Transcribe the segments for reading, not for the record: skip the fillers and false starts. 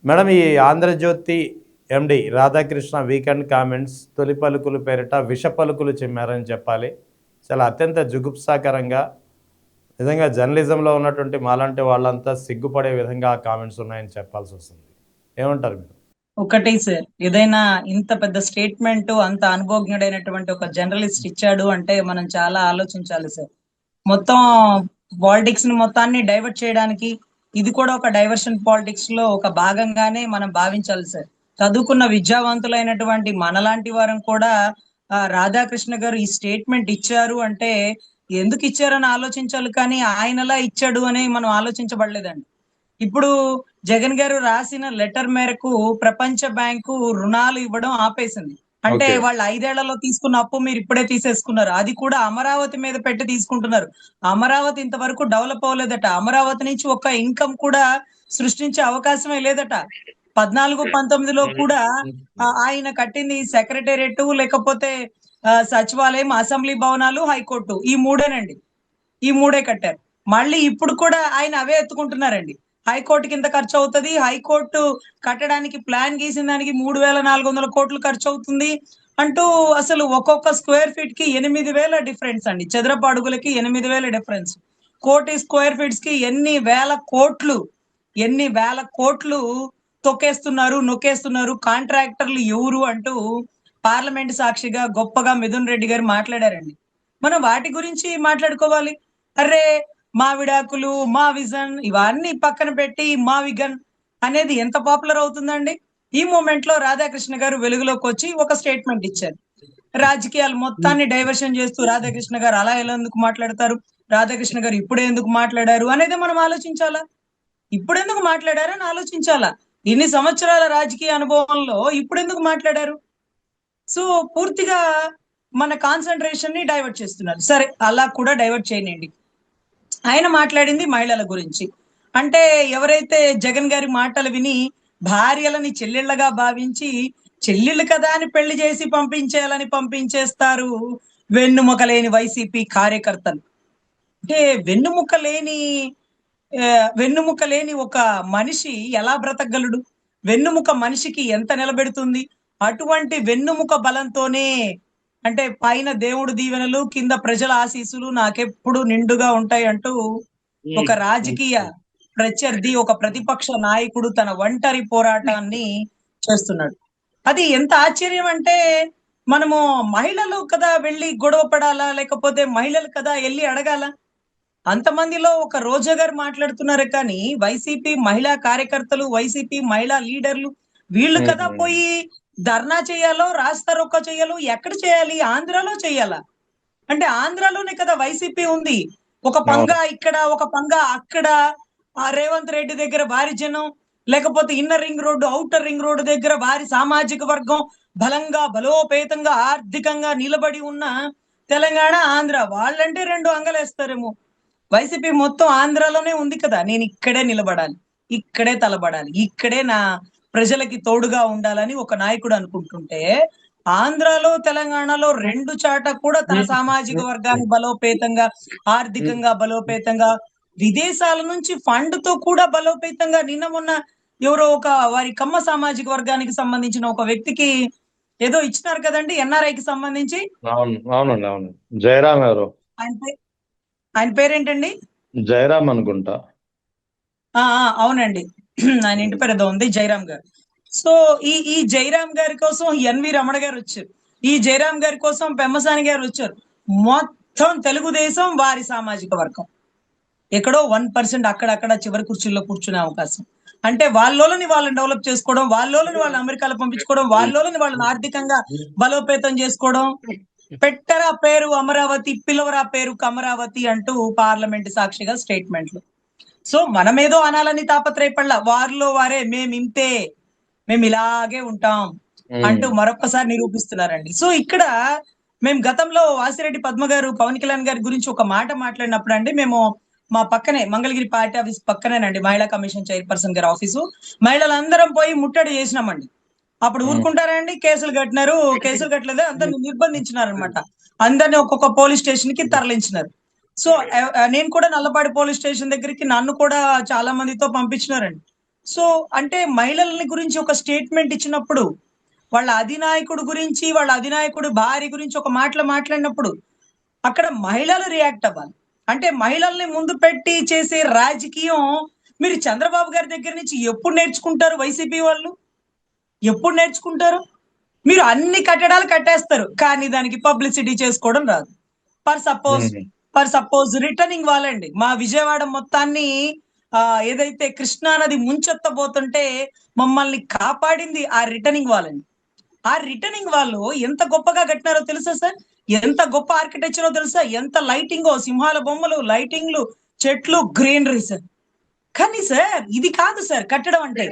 Madam, ఈ ఆంధ్రజ్యోతి ఎండి Radhakrishna weekend comments తొలి పలుకులు పేరిట విష పలుకులు చిమ్మారని చెప్పాలి. చాలా అత్యంత జుగుప్సాకరంగా, నిజంగా జర్నలిజంలో ఉన్నటువంటి మాలాంటి వాళ్ళంతా సిగ్గుపడే విధంగా ఆ కామెంట్స్ ఉన్నాయని చెప్పాల్సి వస్తుంది. ఏమంటారు మీరు? ఒకటి సార్, ఏదైనా ఇంత పెద్ద స్టేట్మెంట్ అంత అనుభవజ్ఞుడైనటువంటి ఒక జర్నలిస్ట్ ఇచ్చాడు అంటే మనం చాలా ఆలోచించాలి సార్. మొత్తం పాలిటిక్స్ ని మొత్తాన్ని డైవర్ట్ చేయడానికి ఇది కూడా ఒక డైవర్షన్ పాలిటిక్స్ లో ఒక భాగంగానే మనం భావించాలి సార్. చదువుకున్న విద్యావంతులైనటువంటి మనలాంటి వారం కూడా రాధాకృష్ణ గారు ఈ స్టేట్మెంట్ ఇచ్చారు అంటే ఎందుకు ఇచ్చారని ఆలోచించాలి, కానీ ఆయనలా ఇచ్చాడు అని మనం ఆలోచించబడలేదండి. ఇప్పుడు జగన్ గారు రాసిన లెటర్ మేరకు ప్రపంచ బ్యాంకు రుణాలు ఇవ్వడం ఆపేసింది. అంటే వాళ్ళు 5 ఏళ్లలో తీసుకున్న అప్పు మీరు ఇప్పుడే తీసేసుకున్నారు. అది కూడా అమరావతి మీద పెట్టి తీసుకుంటున్నారు. అమరావతి ఇంతవరకు డెవలప్ అవ్వలేదట. అమరావతి నుంచి ఒక ఇన్కమ్ కూడా సృష్టించే అవకాశమే లేదట. 14-19లో కూడా ఆయన కట్టింది సెక్రటేరియట్, లేకపోతే సచివాలయం, అసెంబ్లీ భవనాలు, హైకోర్టు, ఈ మూడేనండి. ఈ మూడే కట్టారు. మళ్ళీ ఇప్పుడు కూడా ఆయన అవే ఎత్తుకుంటున్నారండి. హైకోర్టు కింద ఖర్చు అవుతుంది. హైకోర్టు కట్టడానికి ప్లాన్ గీసిన దానికి 3,400 కోట్లు ఖర్చు అవుతుంది అంటూ అసలు ఒక్కొక్క స్క్వేర్ ఫీట్ కి 8,000 డిఫరెన్స్ అండి. చదరపు అడుగులకి 8,000 డిఫరెన్స్. కోటి స్క్వేర్ ఫీట్స్ కి ఎన్ని వేల కోట్లు తొక్కేస్తున్నారు, నొక్కేస్తున్నారు. కాంట్రాక్టర్లు ఎవరు అంటూ పార్లమెంట్ సాక్షిగా గొప్పగా మిథున్ రెడ్డి గారు మాట్లాడారండి. మనం వాటి గురించి మాట్లాడుకోవాలి. అరే, మా విడాకులు, మా విజన్, ఇవన్నీ పక్కన పెట్టి మా విగన్ అనేది ఎంత పాపులర్ అవుతుందండి. ఈ మూమెంట్ లో రాధాకృష్ణ గారు వెలుగులోకి వచ్చి ఒక స్టేట్మెంట్ ఇచ్చారు. రాజకీయాలు మొత్తాన్ని డైవర్షన్ చేస్తూ రాధాకృష్ణ గారు అలా ఎలా ఎందుకు మాట్లాడతారు, రాధాకృష్ణ గారు ఇప్పుడే ఎందుకు మాట్లాడారు అనేది మనం ఆలోచించాలా. ఇప్పుడెందుకు మాట్లాడారు అని ఆలోచించాలా. ఇన్ని సంవత్సరాల రాజకీయ అనుభవంలో ఇప్పుడెందుకు మాట్లాడారు? సో పూర్తిగా మన కాన్సన్ట్రేషన్ ని డైవర్ట్ చేస్తున్నారు. సరే, అలా కూడా డైవర్ట్ చేయనండి. ఆయన మాట్లాడింది మహిళల గురించి. అంటే ఎవరైతే జగన్ గారి మాటలు విని భార్యలని చెల్లెళ్ళగా భావించి చెల్లెళ్ళు కదా అని పెళ్లి చేసి పంపించేస్తారు వెన్నుముక లేని వైసీపీ కార్యకర్తలు. అంటే వెన్నుముక లేని ఒక మనిషి ఎలా బ్రతకగలడు? వెన్నుముక మనిషికి ఎంత నిలబెడుతుంది? అటువంటి వెన్నుముక బలంతోనే, అంటే పైన దేవుడు దీవెనలు, కింద ప్రజల ఆశీస్సులు నాకెప్పుడు నిండుగా ఉంటాయి అంటూ ఒక రాజకీయ ప్రత్యర్థి, ఒక ప్రతిపక్ష నాయకుడు తన ఒంటరి పోరాటాన్ని చేస్తున్నాడు. అది ఎంత ఆశ్చర్యం అంటే, మనము మహిళలు కదా వెళ్ళి గొడవ పడాలా, లేకపోతే మహిళలు కదా వెళ్ళి అడగాల? అంతమందిలో ఒక రోజా గారు మాట్లాడుతున్నారు, కానీ వైసీపీ మహిళా కార్యకర్తలు, వైసీపీ మహిళా లీడర్లు వీళ్ళు కదా పోయి ధర్నా చేయాలో, రాస్తారోకో చేయాలో, ఎక్కడ చేయాలి? ఆంధ్రాలో చేయాలా? అంటే ఆంధ్రాలోనే కదా వైసీపీ ఉంది. ఒక పంగా ఇక్కడ, ఒక పంగా అక్కడ. ఆ రేవంత్ రెడ్డి దగ్గర వారి జనం, లేకపోతే inner ring road, outer ring road దగ్గర వారి సామాజిక వర్గం బలంగా, బలోపేతంగా, ఆర్థికంగా నిలబడి ఉన్న తెలంగాణ, ఆంధ్ర. వాళ్ళంటే 2 అంగలేస్తారేమో. వైసీపీ మొత్తం ఆంధ్రాలోనే ఉంది కదా. నేను ఇక్కడే నిలబడాలి, ఇక్కడే తలబడాలి, ఇక్కడే నా ప్రజలకి తోడుగా ఉండాలని ఒక నాయకుడు అనుకుంటుంటే, ఆంధ్రాలో, తెలంగాణలో 2 చాట కూడా తన సామాజిక వర్గాన్ని బలోపేతంగా, ఆర్థికంగా బలోపేతంగా, విదేశాల నుంచి ఫండ్ తో కూడా బలోపేతంగా, నిన్న మొన్న ఎవరో ఒక వారి కమ్మ సామాజిక వర్గానికి సంబంధించిన ఒక వ్యక్తికి ఏదో ఇచ్చినారు కదండి, ఎన్ఆర్ఐకి సంబంధించి. అవునండి, అవును. జయరాం ఎవరు? ఆయన పేరేంటండి? జయరాం అనుకుంటా. అవునండి. ఆయన ఇంటి పేరు ఏదో ఉంది, జయరాం గారు. సో ఈ జయరాం గారి కోసం ఎన్వి రమణ గారు వచ్చారు. ఈ జయరాం గారి కోసం పెమ్మసాని గారు వచ్చారు. మొత్తం తెలుగుదేశం వారి సామాజిక వర్గం. ఎక్కడో 1% అక్కడక్కడ చివరి కుర్చీల్లో కూర్చునే అవకాశం. అంటే వాళ్ళని వాళ్ళని డెవలప్ చేసుకోవడం, వాళ్ళని వాళ్ళని అమెరికాలో పంపించుకోవడం, వాళ్ళని వాళ్ళని ఆర్థికంగా బలోపేతం చేసుకోవడం. పెట్టరా పేరు అమరావతి, పిలవరా పేరు కమరావతి అంటూ పార్లమెంట్ సాక్షిగా స్టేట్మెంట్లు. సో మనమేదో అనాలని తాపత్రయపడలా, వారిలో వారే మేమింతే, మేము ఇలాగే ఉంటాం అంటూ మరొకసారి నిరూపిస్తున్నారండి. సో ఇక్కడ మేము గతంలో వాసిరెడ్డి పద్మ గారు పవన్ కళ్యాణ్ గారి గురించి ఒక మాట మాట్లాడినప్పుడు అండి, మేము మా పక్కనే మంగళగిరి పార్టీ ఆఫీస్ పక్కనేనండి మహిళా కమిషన్ చైర్పర్సన్ గారి ఆఫీసు. మహిళలందరం పోయి ముట్టడి చేసినామండి. అప్పుడు ఊరుకుంటారండి? కేసులు కట్టినారు. కేసులు కట్టలేదు, అందరిని నిర్బంధించినారనమాట. అందరిని ఒక్కొక్క పోలీస్ స్టేషన్ కి తరలించినారు. సో నేను కూడా నల్లపాడి పోలీస్ స్టేషన్ దగ్గరికి నన్ను కూడా చాలా మందితో పంపించినారండి. సో అంటే మహిళలని గురించి ఒక స్టేట్మెంట్ ఇచ్చినప్పుడు, వాళ్ళ అధినాయకుడు గురించి, వాళ్ళ అధినాయకుడు భార్య గురించి ఒక మాటలు మాట్లాడినప్పుడు, అక్కడ మహిళలు రియాక్ట్ అవ్వాలి. అంటే మహిళల్ని ముందు పెట్టి చేసే రాజకీయం మీరు చంద్రబాబు గారి దగ్గర నుంచి ఎప్పుడు నేర్చుకుంటారు వైసీపీ వాళ్ళు? ఎప్పుడు నేర్చుకుంటారు? మీరు అన్ని కట్టడాలు కట్టేస్తారు. కానీ దానికి పబ్లిసిటీ చేసుకోవడం రాదు. ఫర్ సపోజ్ ఉమ్, రిటర్నింగ్ వాలండి. మా విజయవాడ మొత్తాన్ని ఏదైతే కృష్ణా నది ముంచెత్తబోతుంటే మమ్మల్ని కాపాడింది ఆ రిటర్నింగ్ వాలండి. ఆ రిటర్నింగ్ వాళ్ళు ఎంత గొప్పగా కట్టినారో తెలుసా సార్? ఎంత గొప్ప ఆర్కిటెక్చరో తెలుసా? ఎంత లైటింగో, సింహాల బొమ్మలు, లైటింగ్లు, చెట్లు, గ్రీనరీ సార్. కానీ సార్ ఇది కాదు సార్ కట్టడం అంటే.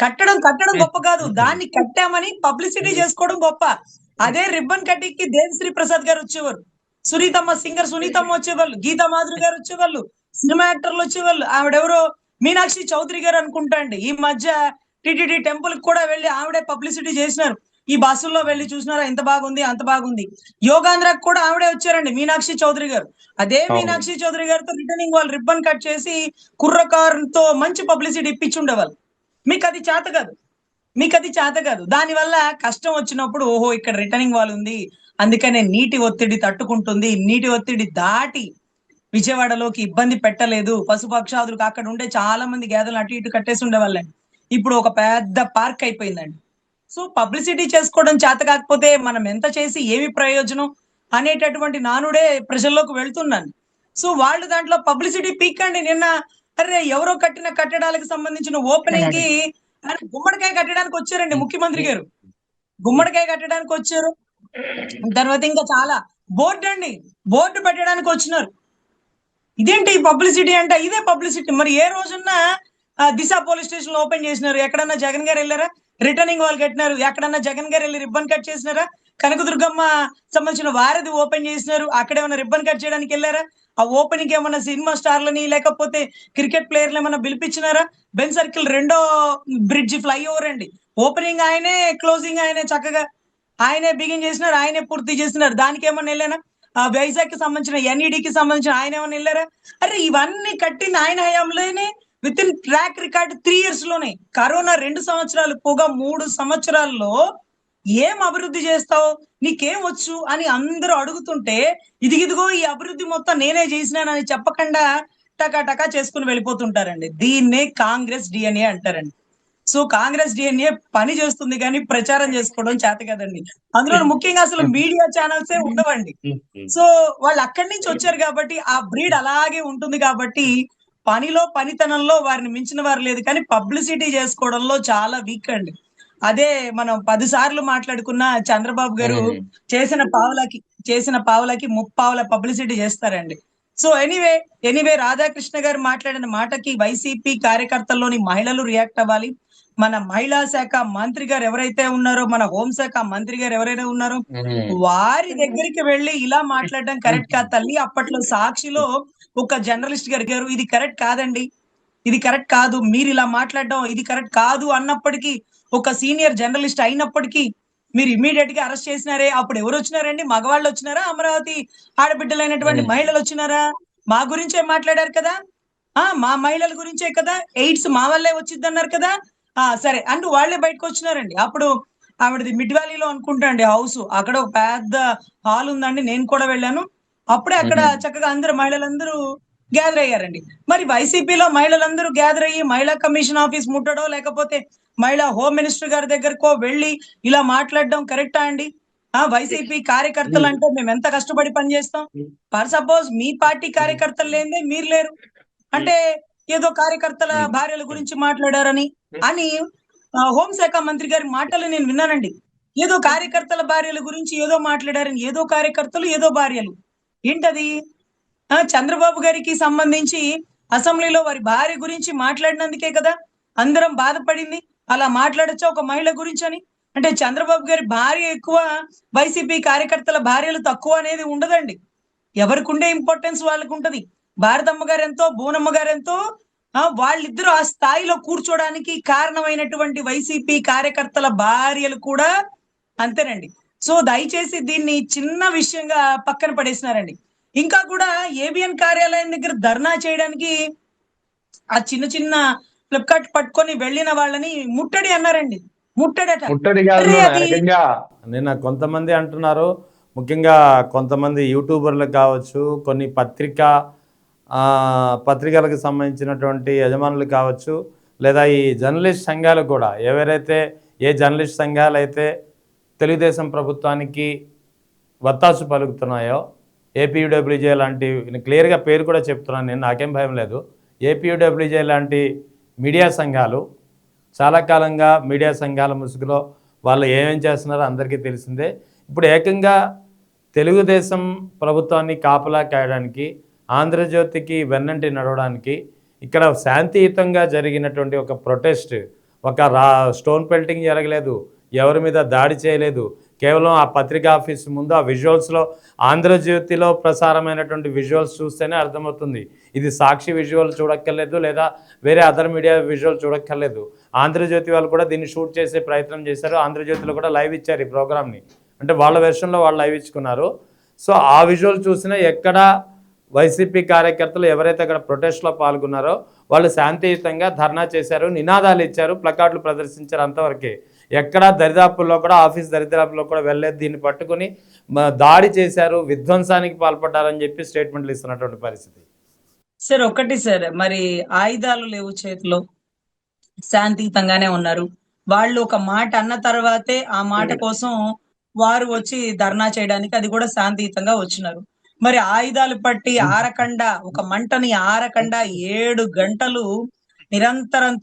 కట్టడం గొప్ప కాదు. దాన్ని కట్టామని పబ్లిసిటీ చేసుకోవడం గొప్ప. అదే రిబ్బన్ కటింగ్‌కి దేవిశ్రీ ప్రసాద్ గారు వచ్చేవారు. సింగర్ సునీతమ్మ వచ్చేవాళ్ళు. గీతా మాధురి గారు వచ్చేవాళ్ళు. సినిమా యాక్టర్లు వచ్చేవాళ్ళు. ఆవిడెవరో మీనాక్షి చౌదరి గారు అనుకుంటా అండి. ఈ మధ్య టీటీడీ టెంపుల్ కూడా వెళ్లి ఆవిడే పబ్లిసిటీ చేసినారు. ఈ బస్సుల్లో వెళ్లి చూసినారా ఎంత బాగుంది, అంత బాగుంది. యోగాంధ్రకు కూడా ఆవిడే వచ్చారండి మీనాక్షి చౌదరి గారు. అదే అవును. మీనాక్షి చౌదరి గారితో రిటర్నింగ్ వాళ్ళు రిబ్బన్ కట్ చేసి కుర్రకారుతో మంచి పబ్లిసిటీ ఇప్పించుండేవాళ్ళు. మీకు అది చేత కాదు. దానివల్ల కష్టం వచ్చినప్పుడు ఓహో ఇక్కడ రిటర్నింగ్ వాల్ ఉంది. అందుకనే నీటి ఒత్తిడి తట్టుకుంటుంది. నీటి ఒత్తిడి దాటి విజయవాడలోకి ఇబ్బంది పెట్టలేదు. పశుపక్షాదులకు అక్కడ ఉండే చాలా మంది గేదెలు అటు ఇటు కట్టేసి ఉండేవాళ్ళండి. ఇప్పుడు ఒక పెద్ద పార్క్ అయిపోయిందండి. సో పబ్లిసిటీ చేసుకోవడం చేత కాకపోతే మనం ఎంత చేసి ఏమి ప్రయోజనం అనేటటువంటి నానుడే ప్రజల్లోకి వెళ్తున్నాను. సో వాళ్ళు దాంట్లో పబ్లిసిటీ పీకండి. నిన్న అరే ఎవరో కట్టిన కట్టడాలకు సంబంధించిన ఓపెనింగ్ కి గుమ్మడికాయ కట్టడానికి వచ్చారండి ముఖ్యమంత్రి గారు. గుమ్మడికాయ కట్టడానికి వచ్చారు. తర్వాత ఇంకా చాలా బోర్డు పెట్టడానికి వచ్చినారు. ఇదేంటి పబ్లిసిటీ అంటే ఇదే పబ్లిసిటీ. మరి ఏ రోజున్నా దిశ పోలీస్ స్టేషన్ ఓపెన్ చేసినారు? ఎక్కడన్నా జగన్ గారు వెళ్ళారా? రిటర్నింగ్ వాల్ కట్టినారు. ఎక్కడన్నా జగన్ గారు వెళ్ళి రిబ్బన్ కట్ చేసినారా? కనకదుర్గమ్మ సంబంధించిన వారధి ఓపెన్ చేసినారు. అక్కడ ఏమైనా రిబ్బన్ కట్ చేయడానికి వెళ్ళారా? ఆ ఓపెనింగ్ ఏమన్నా సినిమా స్టార్లని లేకపోతే క్రికెట్ ప్లేయర్లు ఏమన్నా పిలిపించినారా? బెన్ సర్కిల్ రెండో బ్రిడ్జ్ ఫ్లైఓవర్ అండి. ఓపెనింగ్ ఆయనే, క్లోజింగ్ ఆయనే, చక్కగా ఆయనే బిగిన్ చేసినారు, ఆయనే పూర్తి చేసినారు. దానికి ఏమన్నా వెళ్ళానా? వైజాగ్ కి సంబంధించిన ఎన్ఈడికి సంబంధించిన ఆయన ఏమన్నా వెళ్ళారా? అరే ఇవన్నీ కట్టింది ఆయన హయాంలోనే. With in track record 3 years లోనే. కరోనా 2 సంవత్సరాలు పోగా 3 సంవత్సరాల్లో ఏం అభివృద్ధి చేస్తావు, నీకేం వచ్చు అని అందరూ అడుగుతుంటే ఇదిగో ఈ అభివృద్ధి మొత్తం నేనే చేసినానని చెప్పకుండా టకా చేసుకుని వెళ్ళిపోతుంటారండి. దీన్నే కాంగ్రెస్ డిఎన్ఏ అంటారండి. సో కాంగ్రెస్ డిఎన్ఏ పని చేస్తుంది కానీ ప్రచారం చేసుకోవడం చేత కదండి. అందులో ముఖ్యంగా అసలు మీడియా ఛానల్సే ఉండవండి. సో వాళ్ళు అక్కడి నుంచి వచ్చారు కాబట్టి ఆ బ్రీడ్ అలాగే ఉంటుంది కాబట్టి పనితనంలో వారిని మించిన వారు లేదు. కానీ పబ్లిసిటీ చేసుకోవడంలో చాలా వీక్ అండి. అదే మనం 10 సార్లు మాట్లాడుకున్న చంద్రబాబు గారు చేసిన పావులకి ముప్పావుల పబ్లిసిటీ చేస్తారండి. సో ఎనీవే రాధాకృష్ణ గారు మాట్లాడిన మాటకి వైసీపీ కార్యకర్తల్లోని మహిళలు రియాక్ట్ అవ్వాలి. మన మహిళా శాఖ మంత్రి గారు ఎవరైతే ఉన్నారో, మన హోంశాఖ మంత్రి గారు ఎవరైనా ఉన్నారో వారి దగ్గరికి వెళ్ళి ఇలా మాట్లాడడం కరెక్ట్ కాదు తల్లి. అప్పట్లో సాక్షిలో ఒక జర్నలిస్ట్ గారు ఇది కరెక్ట్ కాదండి, ఇది కరెక్ట్ కాదు, మీరు ఇలా మాట్లాడడం ఇది కరెక్ట్ కాదు అన్నప్పటికీ, ఒక సీనియర్ జర్నలిస్ట్ అయినప్పటికీ మీరు ఇమీడియట్ గా అరెస్ట్ చేసినారే. అప్పుడు ఎవరు వచ్చినారండి? మగవాళ్ళు వచ్చినారా? అమరావతి ఆడబిడ్డలైనటువంటి మహిళలు వచ్చినారా? మా గురించే మాట్లాడారు కదా. మా మహిళల గురించే కదా, ఎయిడ్స్ మా వల్లే వచ్చింది అన్నారు కదా. సరే అంటూ వాళ్లే బయటకు వచ్చినారండి. అప్పుడు ఆవిడది మిడ్ వ్యాలీలో అనుకుంటా అండి హౌస్. అక్కడ ఒక పెద్ద హాల్ ఉందండి, నేను కూడా వెళ్ళాను. అప్పుడే అక్కడ చక్కగా అందరూ మహిళలందరూ గ్యాదర్ అయ్యారండి. మరి వైసీపీలో మహిళలందరూ గ్యాదర్ అయ్యి మహిళా కమిషన్ ఆఫీస్ ముట్టడో లేకపోతే మహిళా హోమ్ మినిస్టర్ గారి దగ్గరకో వెళ్ళి ఇలా మాట్లాడడం కరెక్టా అండి? వైసీపీ కార్యకర్తలు అంటే మేము ఎంత కష్టపడి పనిచేస్తాం. ఫర్ సపోజ్ మీ పార్టీ కార్యకర్తలు లేదే మీరు లేరు అంటే ఏదో కార్యకర్తల భార్యల గురించి మాట్లాడారని హోంశాఖ మంత్రి గారి మాటలు నేను విన్నానండి. ఏదో కార్యకర్తల భార్యల గురించి ఏదో మాట్లాడారని, ఏదో కార్యకర్తలు ఏదో భార్యలు. ఏంటది? చంద్రబాబు గారికి సంబంధించి అసెంబ్లీలో వారి భార్య గురించి మాట్లాడినందుకే కదా అందరం బాధపడింది. అలా మాట్లాడొచ్చా ఒక మహిళ గురించి అని? అంటే చంద్రబాబు గారి భార్య ఎక్కువ, వైసీపీ కార్యకర్తల భార్యలు తక్కువ అనేది ఉండదండి. ఎవరికి ఉండే ఇంపార్టెన్స్ వాళ్ళకు ఉంటది. భారతమ్మ గారు ఎంతో, బూనమ్మ గారు ఎంతో, వాళ్ళిద్దరూ ఆ స్థాయిలో కూర్చోడానికి కారణమైనటువంటి వైసీపీ కార్యకర్తల భార్యలు కూడా అంతేనండి. సో దయచేసి దీన్ని చిన్న విషయంగా పక్కన పడేసినారండి. ఇంకా కూడా ఏబిఎన్ కార్యాలయం దగ్గర ధర్నా చేయడానికి ఆ చిన్న ఫ్లిప్కార్ట్ పట్టుకొని వెళ్ళిన వాళ్ళని ముట్టడి అన్నారండి. ముట్టడట. ముట్టడి కాదు అరే నాన్న, అది ఏకంగా నిన్న కొంతమంది అంటున్నారు, ముఖ్యంగా కొంతమంది యూట్యూబర్లు కావచ్చు, కొన్ని పత్రికలకు సంబంధించినటువంటి యజమానులు కావచ్చు, లేదా ఈ జర్నలిస్ట్ సంఘాలు కూడా, ఎవరైతే ఏ జర్నలిస్ట్ సంఘాలు అయితే తెలుగుదేశం ప్రభుత్వానికి వత్తాసు పలుకుతున్నాయో, ఏపీయూడబ్ల్యూజే లాంటి, క్లియర్గా పేరు కూడా చెప్తున్నాను నేను, నాకేం భయం లేదు, ఏపీయూడబ్ల్యూజే లాంటి మీడియా సంఘాలు చాలా కాలంగా మీడియా సంఘాల ముసుగులో వాళ్ళు ఏమేం చేస్తున్నారో అందరికీ తెలిసిందే. ఇప్పుడు ఏకంగా తెలుగుదేశం ప్రభుత్వాన్ని కాపలా కాయడానికి, ఆంధ్రజ్యోతికి వెన్నంటి నడవడానికి, ఇక్కడ శాంతియుతంగా జరిగినటువంటి ఒక ప్రొటెస్ట్, ఒక స్టోన్ పెల్టింగ్ జరగలేదు, ఎవరి మీద దాడి చేయలేదు, కేవలం ఆ పత్రికా ఆఫీస్ ముందు ఆ విజువల్స్లో, ఆంధ్రజ్యోతిలో ప్రసారమైనటువంటి విజువల్స్ చూస్తేనే అర్థమవుతుంది. ఇది సాక్షి విజువల్ చూడక్కర్లేదు, లేదా వేరే అదర్ మీడియా విజువల్ చూడక్కర్లేదు. ఆంధ్రజ్యోతి వాళ్ళు కూడా దీన్ని షూట్ చేసే ప్రయత్నం చేశారు. ఆంధ్రజ్యోతిలో కూడా లైవ్ ఇచ్చారు ఈ ప్రోగ్రామ్ని, అంటే వాళ్ళ వెర్షన్లో వాళ్ళు లైవ్ ఇచ్చుకున్నారు. సో ఆ విజువల్ చూసినా ఎక్కడ వైసీపీ కార్యకర్తలు ఎవరైతే అక్కడ ప్రొటెస్ట్లో పాల్గొన్నారో వాళ్ళు శాంతియుతంగా ధర్నా చేశారు, నినాదాలు ఇచ్చారు, ప్లకార్డులు ప్రదర్శించారు, అంతవరకే. ఎక్కడా దరిదాపుల్లో కూడా, ఆఫీస్ దరిదాపుల్లో కూడా వెళ్ళలేదు. దీన్ని పట్టుకుని దాడి చేశారు, విధ్వంసానికి పాల్పడ్డారని చెప్పి స్టేట్మెంట్లు ఇస్తున్నటువంటి పరిస్థితి. సార్ ఒకటి సార్, మరి ఆయుధాలు లేవు చేతిలో, శాంతియుతంగానే ఉన్నారు. వాళ్ళు ఒక మాట అన్న తర్వాతే ఆ మాట కోసం వారు వచ్చి ధర్నా చేయడానికి, అది కూడా శాంతియుతంగా వచ్చినారు. మరి ఆయుధాలు పట్టి ఆరకుండా, ఒక మంటని ఆరకుండా 7 గంటలు నిరంతరం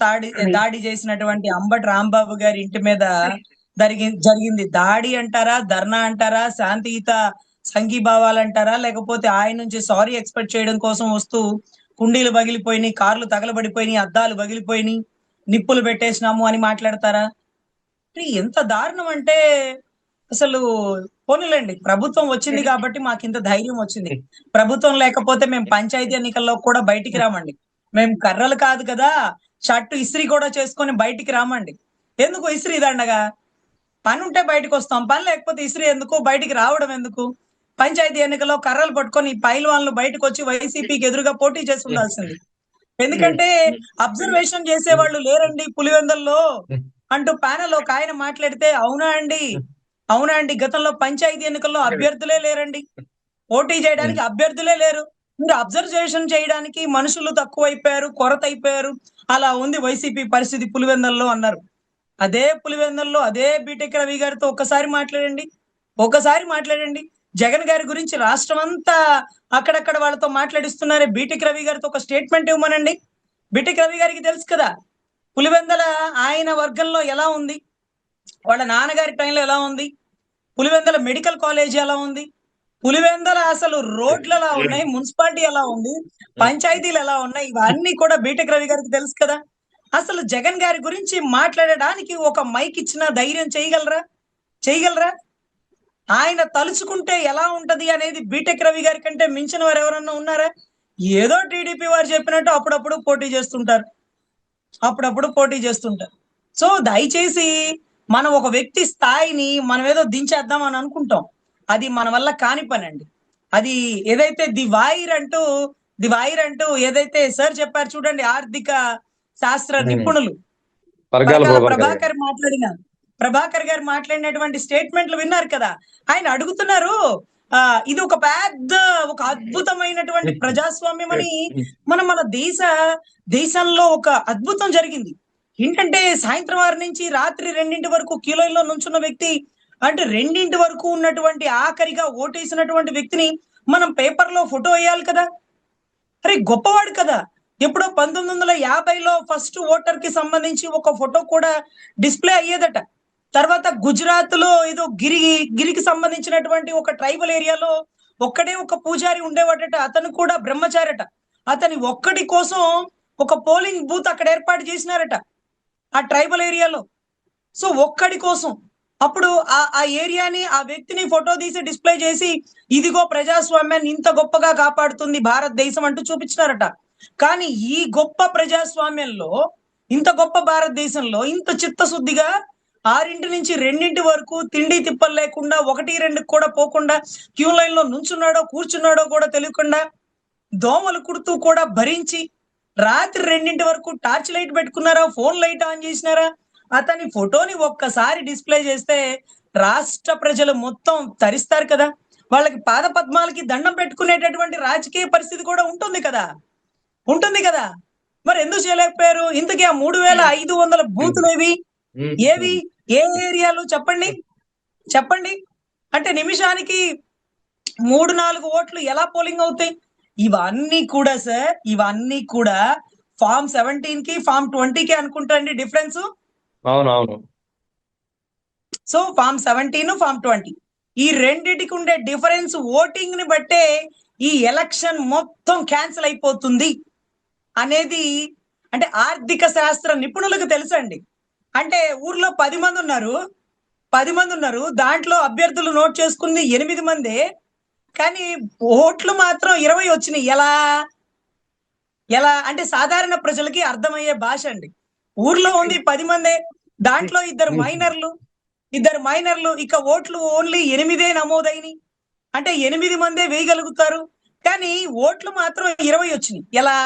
దాడి చేసినటువంటి అంబటి రాంబాబు గారి ఇంటి మీద జరిగింది దాడి అంటారా, ధర్నా అంటారా, శాంతియుత సంఘీభావాలు అంటారా, లేకపోతే ఆయన నుంచి సారీ ఎక్స్పెక్ట్ చేయడం కోసం వస్తూ కుండీలు పగిలిపోయినాయి, కార్లు తగలబడిపోయినాయి, అద్దాలు పగిలిపోయినాయి, నిప్పులు పెట్టేసినాము అని మాట్లాడతారా? ఎంత దారుణం అంటే అసలు. పోనీలేండి, ప్రభుత్వం వచ్చింది కాబట్టి మాకు ఇంత ధైర్యం వచ్చింది. ప్రభుత్వం లేకపోతే మేము పంచాయతీ ఎన్నికల్లో కూడా బయటికి రామండి. మేము కర్రలు కాదు కదా, షర్టు ఇస్త్రీ కూడా చేసుకొని బయటికి రామండి. ఎందుకు ఇస్త్రీ దండగా? పని ఉంటే బయటకు వస్తాం, పని లేకపోతే ఇస్త్రీ ఎందుకు, బయటికి రావడం ఎందుకు? పంచాయతీ ఎన్నికల్లో కర్రలు పట్టుకొని పైల్వాన్లు బయటకు వచ్చి వైసీపీకి ఎదురుగా పోటీ చేసి ఉండాల్సింది. ఎందుకంటే అబ్జర్వేషన్ చేసేవాళ్ళు లేరండి పులివెందుల్లో అంటూ ప్యానెల్ ఒక ఆయన మాట్లాడితే, అవునా అండి, గతంలో పంచాయతీ ఎన్నికల్లో అభ్యర్థులే లేరండి, పోటీ చేయడానికి అభ్యర్థులే లేరు, మీరు అబ్జర్వేషన్ చేయడానికి మనుషులు తక్కువైపోయారు, కొరత అయిపోయారు, అలా ఉంది వైసీపీ పరిస్థితి పులివెందుల్లో అన్నారు. అదే పులివెందుల్లో అదే బీటెక్ రవి గారితో ఒకసారి మాట్లాడండి. జగన్ గారి గురించి రాష్ట్రం అంతా అక్కడక్కడ వాళ్ళతో మాట్లాడిస్తున్నారే, బీటెక్ రవి గారితో ఒక స్టేట్మెంట్ ఇవ్వమనండి. బీటెక్ రవి గారికి తెలుసు కదా పులివెందుల ఆయన వర్గంలో ఎలా ఉంది, వాళ్ళ నాన్నగారి టైంలో ఎలా ఉంది, పులివెందుల మెడికల్ కాలేజీ ఎలా ఉంది, పులివెందుల అసలు రోడ్లు ఎలా ఉన్నాయి, మున్సిపాలిటీ ఎలా ఉంది, పంచాయతీలు ఎలా ఉన్నాయి, ఇవన్నీ కూడా బీటెక్ రవి గారికి తెలుసు కదా. అసలు జగన్ గారి గురించి మాట్లాడడానికి ఒక మైక్ ఇచ్చిన ధైర్యం చేయగలరా? ఆయన తలుచుకుంటే ఎలా ఉంటది అనేది బీటెక్ రవి గారి కంటే మించిన వారు ఎవరన్నా ఉన్నారా? ఏదో టీడీపీ వారు చెప్పినట్టు అప్పుడప్పుడు పోటీ చేస్తుంటారు. సో దయచేసి మనం ఒక వ్యక్తి స్థాయిని మనం ఏదో దించేద్దాం అని అనుకుంటాం, అది మన వల్ల కాని పని అండి. అది ఏదైతే ది వైర్ అంటూ ఏదైతే సార్ చెప్పారు చూడండి, ఆర్థిక శాస్త్ర నిపుణులు ప్రభాకర్ గారు మాట్లాడినటువంటి స్టేట్మెంట్లు విన్నారు కదా. ఆయన అడుగుతున్నారు, ఇది ఒక అద్భుతమైనటువంటి ప్రజాస్వామ్యం అని, మన దేశంలో ఒక అద్భుతం జరిగింది. ఏంటంటే సాయంత్రం 6 నుంచి రాత్రి 2 వరకు క్యూలైన్లో నుంచున్న వ్యక్తి, అంటే 2 వరకు ఉన్నటువంటి ఆఖరిగా ఓటేసినటువంటి వ్యక్తిని మనం పేపర్లో ఫోటో వేయాలి కదా. అరే గొప్పవాడు కదా. ఎప్పుడో 1950లో ఫస్ట్ ఓటర్ కి సంబంధించి ఒక ఫోటో కూడా డిస్ప్లే అయ్యేదట. తర్వాత గుజరాత్ లో ఏదో గిరికి సంబంధించినటువంటి ఒక ట్రైబల్ ఏరియాలో ఒక్కడే ఒక పూజారి ఉండేవాడట, అతను కూడా బ్రహ్మచారట. అతని ఒక్కడి కోసం ఒక పోలింగ్ బూత్ అక్కడ ఏర్పాటు చేసినారట ఆ ట్రైబల్ ఏరియాలో. సో ఒక్కడి కోసం అప్పుడు ఆ ఏరియాని, ఆ వ్యక్తిని ఫోటో తీసి డిస్ప్లే చేసి, ఇదిగో ప్రజాస్వామ్యాన్ని ఇంత గొప్పగా కాపాడుతుంది భారతదేశం అంటూ చూపించినారట. కానీ ఈ గొప్ప ప్రజాస్వామ్యంలో, ఇంత గొప్ప భారతదేశంలో ఇంత చిత్తశుద్ధిగా 6 నుంచి 2 వరకు తిండి తిప్పలు లేకుండా, 1-2 కూడా పోకుండా క్యూ లైన్ లో నుంచున్నాడో కూర్చున్నాడో కూడా తెలియకుండా, దోమలు కుడుతూ కూడా భరించి రాత్రి 2 వరకు టార్చ్ లైట్ పెట్టుకున్నారా, ఫోన్ లైట్ ఆన్ చేసినారా, అతని ఫోటోని ఒక్కసారి డిస్ప్లే చేస్తే రాష్ట్ర ప్రజలు మొత్తం తరిస్తారు కదా. వాళ్ళకి పాద పద్మాలకి దండం పెట్టుకునేటటువంటి రాజకీయ పరిస్థితి కూడా ఉంటుంది కదా, ఉంటుంది కదా. మరి ఎందుకు చేయలేకపోయారు? ఇంతకీ ఆ 3500 బూతులు ఏవి ఏ ఏరియాలు చెప్పండి, చెప్పండి. అంటే నిమిషానికి 3-4 ఓట్లు ఎలా పోలింగ్ అవుతాయి? ఇవన్నీ కూడా సార్, ఇవన్నీ కూడా ఫామ్ 17 కి ఫామ్ 20 కి అనుకుంటా అండి డిఫరెన్స్. అవునవును. సో ఫామ్ 17 ఫామ్ 20 ఈ రెండిటికి ఉండే డిఫరెన్స్ ఓటింగ్ ని బట్టే ఈ ఎలక్షన్ మొత్తం క్యాన్సిల్ అయిపోతుంది అనేది అంటే ఆర్థిక శాస్త్ర నిపుణులకు తెలుసండి. అంటే ఊర్లో 10 మంది ఉన్నారు, 10 మంది ఉన్నారు, దాంట్లో అభ్యర్థులు నోట్ చేసుకుంది 8 మందే, కానీ ఓట్లు మాత్రం 20 వచ్చినాయి. ఎలా ఎలా అంటే సాధారణ ప్రజలకి అర్థమయ్యే భాష అండి. ఊర్లో ఉంది 10 మందే, దాంట్లో ఇద్దరు మైనర్లు, ఇక ఓట్లు ఓన్లీ 8 నమోదైనవి. అంటే 8 మందే వేయగలుగుతారు, కానీ ఓట్లు మాత్రం 20 వచ్చినాయి. ఎలా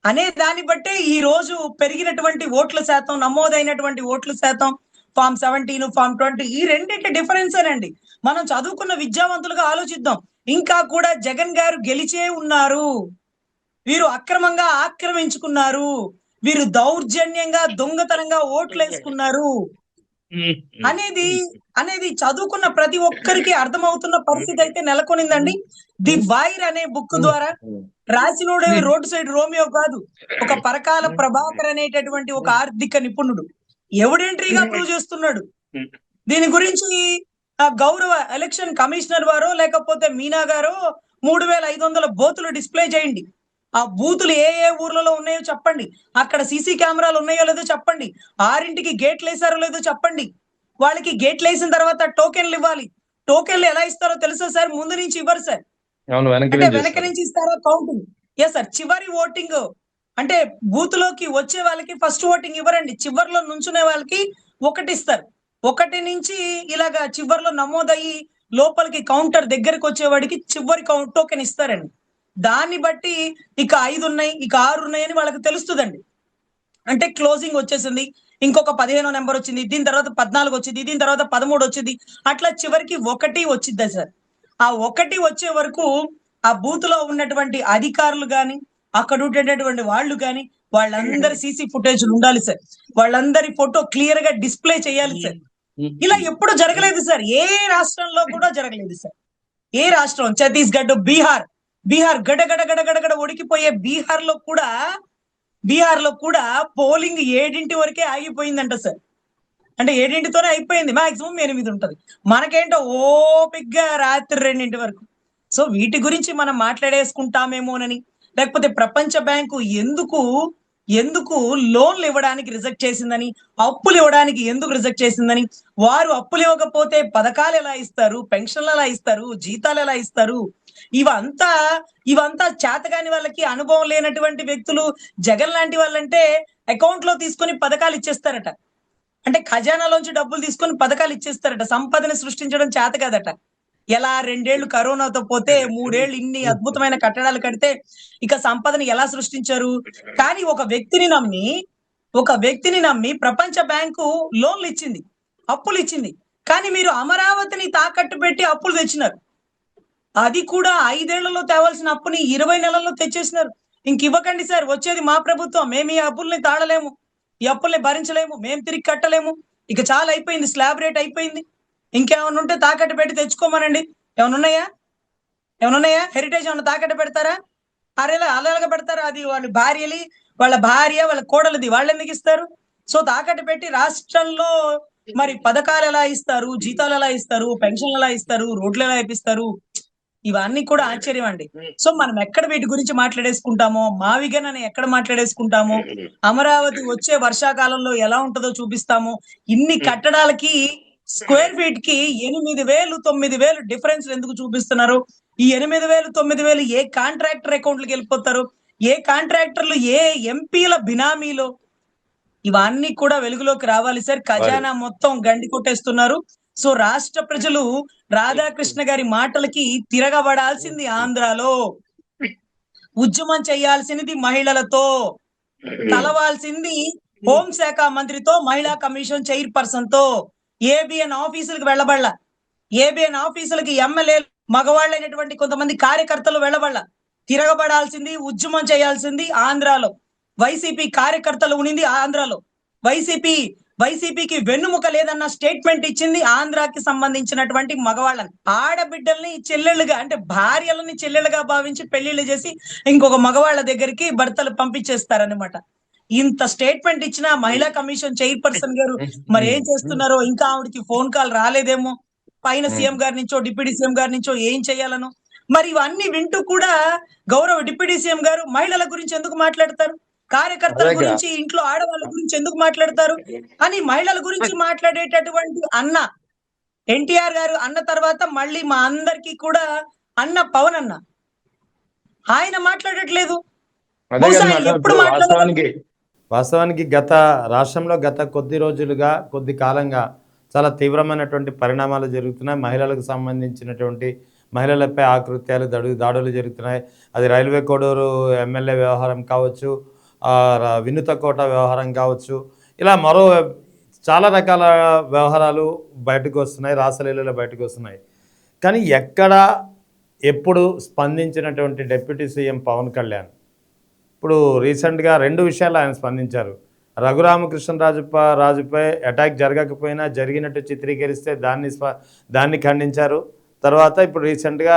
అనే దాన్ని బట్టే ఈ రోజు పెరిగినటువంటి ఓట్ల శాతం, నమోదైనటువంటి ఓట్ల శాతం ఫామ్ 17 ఫామ్ 20 ఈ రెండింటి డిఫరెన్స్ అనండి. మనం చదువుకున్న విద్యావంతులుగా ఆలోచిద్దాం. ఇంకా కూడా జగన్ గారు గెలిచే ఉన్నారు, వీరు అక్రమంగా ఆక్రమించుకున్నారు, వీరు దౌర్జన్యంగా దొంగతనంగా ఓట్లు వేసుకున్నారు అనేది అనేది చదువుకున్న ప్రతి ఒక్కరికి అర్థమవుతున్న పరిస్థితి అయితే నెలకొనిందండి. ది వైర్ అనే బుక్ ద్వారా రాసినోడేవి రోడ్డు సైడ్ రోమియో కాదు, ఒక పరకాల ప్రభాకర్ అనేటటువంటి ఒక ఆర్థిక నిపుణుడు ఎవిడెంటరీగా ప్రూవ్ చేస్తున్నాడు. దీని గురించి గౌరవ ఎలక్షన్ కమిషనర్ వారో లేకపోతే మీనా గారో 3500 బూతులు డిస్ప్లే చేయండి. ఆ బూతులు ఏ ఏ ఊర్లలో ఉన్నాయో చెప్పండి, అక్కడ సీసీ కెమెరాలు ఉన్నాయో లేదో చెప్పండి, 6ంటికి గేట్లు వేసారో లేదో చెప్పండి. వాళ్ళకి గేట్లు వేసిన తర్వాత టోకెన్లు ఇవ్వాలి. టోకెన్లు ఎలా ఇస్తారో తెలుసా సార్? ముందు నుంచి ఇవ్వరు సార్, అంటే వెనక నుంచి ఇస్తారో కౌంటింగ్. ఎస్ సార్, చివరి ఓటింగ్ అంటే బూత్ లోకి వచ్చే వాళ్ళకి ఫస్ట్ ఓటింగ్ ఇవ్వరండి, చివరిలో నుంచునే వాళ్ళకి ఒకటి ఇస్తారు. 1 నుంచి ఇలాగా చివరిలో నమోదయ్యి లోపలికి కౌంటర్ దగ్గరకు వచ్చేవాడికి చివరి టోకెన్ ఇస్తారండి. దాన్ని బట్టి ఇక 5 ఉన్నాయి, ఇక 6 ఉన్నాయని వాళ్ళకి తెలుస్తుందండి. అంటే క్లోజింగ్ వచ్చేసింది, ఇంకొక 15 నెంబర్ వచ్చింది, దీని తర్వాత 14 వచ్చింది, దీని తర్వాత 13 వచ్చింది, అట్లా చివరికి 1 వచ్చిద్దా సార్. ఆ 1 వచ్చే వరకు ఆ బూత్ లో ఉన్నటువంటి అధికారులు గాని, అక్కడ ఉండేటటువంటి వాళ్ళు గాని, వాళ్ళందరి సీసీ ఫుటేజ్ ఉండాలి సార్, వాళ్ళందరి ఫోటో క్లియర్ గా డిస్ప్లే చేయాలి సార్. ఇలా ఎప్పుడు జరగలేదు సార్, ఏ రాష్ట్రంలో కూడా జరగలేదు సార్. ఏ రాష్ట్రం, ఛత్తీస్గఢ్, బీహార్ గడగడ గడగడ ఉడికిపోయే బీహార్ లో కూడా పోలింగ్ 7 వరకే ఆగిపోయిందంట సార్. అంటే 7తోనే అయిపోయింది, మాక్సిమం 8 ఉంటది. మనకేంటో ఓపిగ్గా రాత్రి 2 వరకు. సో వీటి గురించి మనం మాట్లాడేసుకుంటామేమోనని, లేకపోతే ప్రపంచ బ్యాంకు ఎందుకు లోన్లు ఇవ్వడానికి రిజెక్ట్ చేసిందని, అప్పులు ఇవ్వడానికి ఎందుకు రిజెక్ట్ చేసిందని, వారు అప్పులు ఇవ్వకపోతే పథకాలు ఎలా ఇస్తారు, పెన్షన్లు ఎలా ఇస్తారు, జీతాలు ఎలా ఇస్తారు, ఇవంతా చేతగాని వాళ్ళకి, అనుభవం లేనటువంటి వ్యక్తులు జగన్ లాంటి వాళ్ళంటే అకౌంట్ లో తీసుకొని పథకాలు ఇచ్చేస్తారట. అంటే ఖజానాలోంచి డబ్బులు తీసుకొని పథకాలు ఇచ్చేస్తారట. సంపదని సృష్టించడం చేత కాదట. ఎలా 2 ఏళ్లు కరోనాతో పోతే 3 ఏళ్లు ఇన్ని అద్భుతమైన కట్టడాలు కడితే ఇక సంపదని ఎలా సృష్టించారు? కానీ ఒక వ్యక్తిని నమ్మి ప్రపంచ బ్యాంకు లోన్లు ఇచ్చింది, అప్పులు ఇచ్చింది, కానీ మీరు అమరావతిని తాకట్టు పెట్టి అప్పులు తెచ్చినారు. అది కూడా 5 ఏళ్లలో తేవాల్సిన అప్పుని 20 నెలల్లో తెచ్చేసినారు. ఇంక ఇవ్వకండి సార్, వచ్చేది మా ప్రభుత్వం, మేము ఈ అప్పుల్ని తాళలేము, ఈ అప్పుల్ని భరించలేము, మేము తిరిగి కట్టలేము, ఇక చాలా అయిపోయింది, స్లాబ్ రేట్ అయిపోయింది, ఇంకేమన్నా ఉంటే తాకట్టు పెట్టి తెచ్చుకోమనండి. ఏమన్నా ఉన్నాయా? హెరిటేజ్ ఏమన్నా తాకట్టు పెడతారా? అలాగా పెడతారా? అది వాళ్ళ భార్య వాళ్ళ కోడలది, వాళ్ళు ఎందుకు ఇస్తారు? సో తాకట్టు పెట్టి రాష్ట్రంలో మరి పథకాలు ఎలా ఇస్తారు, జీతాలు ఎలా ఇస్తారు, పెన్షన్లు ఎలా ఇస్తారు, రోడ్లు ఎలా వేపిస్తారు? ఇవన్నీ కూడా ఆశ్చర్యం అండి. సో మనం ఎక్కడ వీటి గురించి మాట్లాడేసుకుంటామో, మావిగన్ అని ఎక్కడ మాట్లాడేసుకుంటామో, అమరావతి వచ్చే వర్షాకాలంలో ఎలా ఉంటుందో చూపిస్తామో, ఇన్ని కట్టడాలకి స్క్వేర్ ఫీట్ కి 8,000 9,000 డిఫరెన్స్ ఎందుకు చూపిస్తున్నారు? ఈ 8,000 9,000 ఏ కాంట్రాక్టర్ అకౌంట్లకి వెళ్ళిపోతారు? ఏ కాంట్రాక్టర్లు ఏ ఎంపీల బినామీలో? ఇవన్నీ కూడా వెలుగులోకి రావాలి సార్. ఖజానా మొత్తం గండి కొట్టేస్తున్నారు. సో రాష్ట్ర ప్రజలు రాధాకృష్ణ గారి మాటలకి తిరగబడాల్సింది ఆంధ్రాలో. ఉద్యమం చేయాల్సినది మహిళలతో, కలవాల్సింది హోంశాఖ మంత్రితో, మహిళా కమిషన్ చైర్పర్సన్ తో. ఏబిఎన్ ఆఫీసులకు వెళ్ళబళ్ళ, ఏబిఎన్ ఆఫీసులకి ఎమ్మెల్యే మగవాళ్ళైనటువంటి కొంతమంది కార్యకర్తలు వెళ్ళబళ్ళ. తిరగబడాల్సింది, ఉద్యమం చేయాల్సింది ఆంధ్రాలో. వైసీపీ కార్యకర్తలు ఉనింది ఆంధ్రాలో. వైసీపీకి వెన్నుముక లేదన్న స్టేట్మెంట్ ఇచ్చింది ఆంధ్రాకి సంబంధించినటువంటి మగవాళ్ళని. ఆడబిడ్డల్ని చెల్లెళ్ళుగా, అంటే భార్యలని చెల్లెళ్ళుగా భావించి పెళ్లిళ్ళు చేసి ఇంకొక మగవాళ్ళ దగ్గరికి భర్తలు పంపించేస్తారనమాట. ఇంత స్టేట్మెంట్ ఇచ్చిన మహిళా కమిషన్ చైర్పర్సన్ గారు మరి ఏం చేస్తున్నారో, ఇంకా ఆవిడకి ఫోన్ కాల్ రాలేదేమో, పైన సీఎం గారి నుంచో డిప్యూటీ సీఎం గారి నుంచో ఏం చేయాలనో. మరి ఇవన్నీ వింటూ కూడా గౌరవ డిప్యూటీ సీఎం గారు మహిళల గురించి ఎందుకు మాట్లాడతారు, కార్యకర్తల గురించి, ఇంట్లో ఆడవాళ్ళ గురించి ఎందుకు మాట్లాడతారు అని మహిళల గురించి మాట్లాడేటటువంటి అన్న ఎన్టీఆర్ గారు అన్న తర్వాత మళ్ళీ మా అందరికీ కూడా అన్న పవన్ అన్న, ఆయన మాట్లాడట్లేదు. బహుశా ఆయన ఎప్పుడు మాట్లాడాలి? వాస్తవానికి రాష్ట్రంలో గత కొద్ది రోజులుగా, కొద్ది కాలంగా చాలా తీవ్రమైనటువంటి పరిణామాలు జరుగుతున్నాయి. మహిళలకు సంబంధించినటువంటి మహిళలపై ఆకృత్యాలు, దాడులు జరుగుతున్నాయి. అది రైల్వే కోడూరు ఎమ్మెల్యే వ్యవహారం కావచ్చు, వినుత కోట వ్యవహారం కావచ్చు, ఇలా చాలా రకాల వ్యవహారాలు బయటకు వస్తున్నాయి, రాసలీలలో బయటకు వస్తున్నాయి. కానీ ఎప్పుడు స్పందించినటువంటి డిప్యూటీ సీఎం పవన్ కళ్యాణ్ ఇప్పుడు రీసెంట్గా 2 విషయాలు ఆయన స్పందించారు. రాజుపై అటాక్ జరగకపోయినా జరిగినట్టు చిత్రీకరిస్తే దాన్ని ఖండించారు. తర్వాత ఇప్పుడు రీసెంట్గా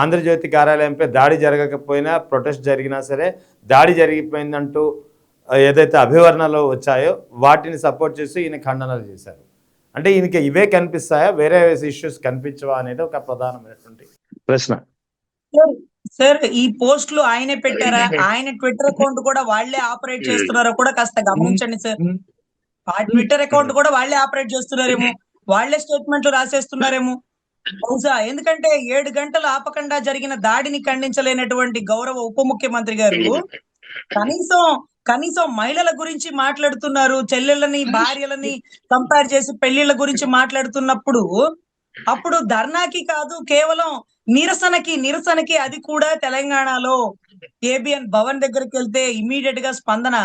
ఆంధ్రజ్యోతి కార్యాలయంపై దాడి జరగకపోయినా, ప్రొటెస్ట్ జరిగినా సరే దాడి జరిగిపోయిందంటూ ఏదైతే అభివర్ణనలు వచ్చాయో వాటిని సపోర్ట్ చేస్తూ ఈయన ఖండనలు చేశారు. అంటే ఈయనకి ఇవే కనిపిస్తాయా, వేరే ఇష్యూస్ కనిపించవా అనేది ఒక ప్రధానమైనటువంటి ప్రశ్న. సార్, ఈ పోస్టులు ఆయనే పెట్టారా, ఆయన ట్విట్టర్ అకౌంట్ కూడా వాళ్లే ఆపరేట్ చేస్తున్నారో కూడా కాస్త గమనించండి సార్. ఆ ట్విట్టర్ అకౌంట్ కూడా వాళ్లే ఆపరేట్ చేస్తున్నారేమో, వాళ్లే స్టేట్మెంట్లు రాసేస్తున్నారేమో బహుశా. ఎందుకంటే 7 గంటలు ఆపకుండా జరిగిన దాడిని ఖండించలేనటువంటి గౌరవ ఉప ముఖ్యమంత్రి గారు కనీసం మహిళల గురించి మాట్లాడుతున్నారు, చెల్లెళ్ళని భార్యలని కంపేర్ చేసి పెళ్లిళ్ళ గురించి మాట్లాడుతున్నప్పుడు, అప్పుడు ధర్నాకి కాదు, కేవలం నిరసనకి అది కూడా తెలంగాణలో ఏబిఎన్ భవన్ దగ్గరికి వెళ్తే ఇమీడియట్ గా స్పందన.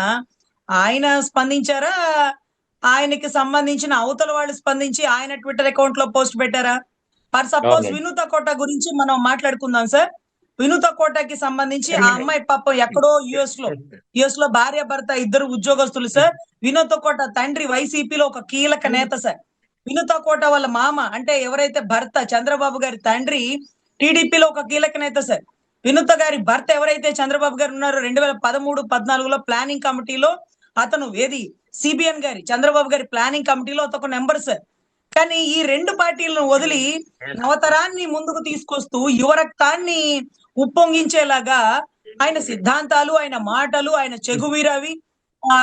ఆయన స్పందించారా, ఆయనకి సంబంధించిన అవతల వాళ్ళు స్పందించి ఆయన ట్విట్టర్ అకౌంట్ లో పోస్ట్ పెట్టారా? ఫర్ సపోజ్ వినూత కోట గురించి మనం మాట్లాడుకుందాం సార్. వినూత కోటకి సంబంధించి ఆ అమ్మాయి పాపం ఎక్కడో యుఎస్ లో భార్య భర్త ఇద్దరు ఉద్యోగస్తులు సార్. వినూత కోట తండ్రి వైసీపీలో ఒక కీలక నేత సార్. వినూత కోట వాళ్ళ మామ, అంటే ఎవరైతే భర్త చంద్రబాబు గారి తండ్రి, టీడీపీలో ఒక కీలక నేత సార్. వినూత గారి భర్త ఎవరైతే చంద్రబాబు గారు ఉన్నారో 2013-14లో ప్లానింగ్ కమిటీలో అతను సిబిఎన్ గారి, చంద్రబాబు గారి ప్లానింగ్ కమిటీలో ఒక నెంబర్ సార్. కానీ ఈ 2 పార్టీలను వదిలి నవతరాన్ని ముందుకు తీసుకొస్తూ యువరక్తాన్ని ఉప్పొంగించేలాగా ఆయన సిద్ధాంతాలు, ఆయన మాటలు, ఆయన చెగువీరవి,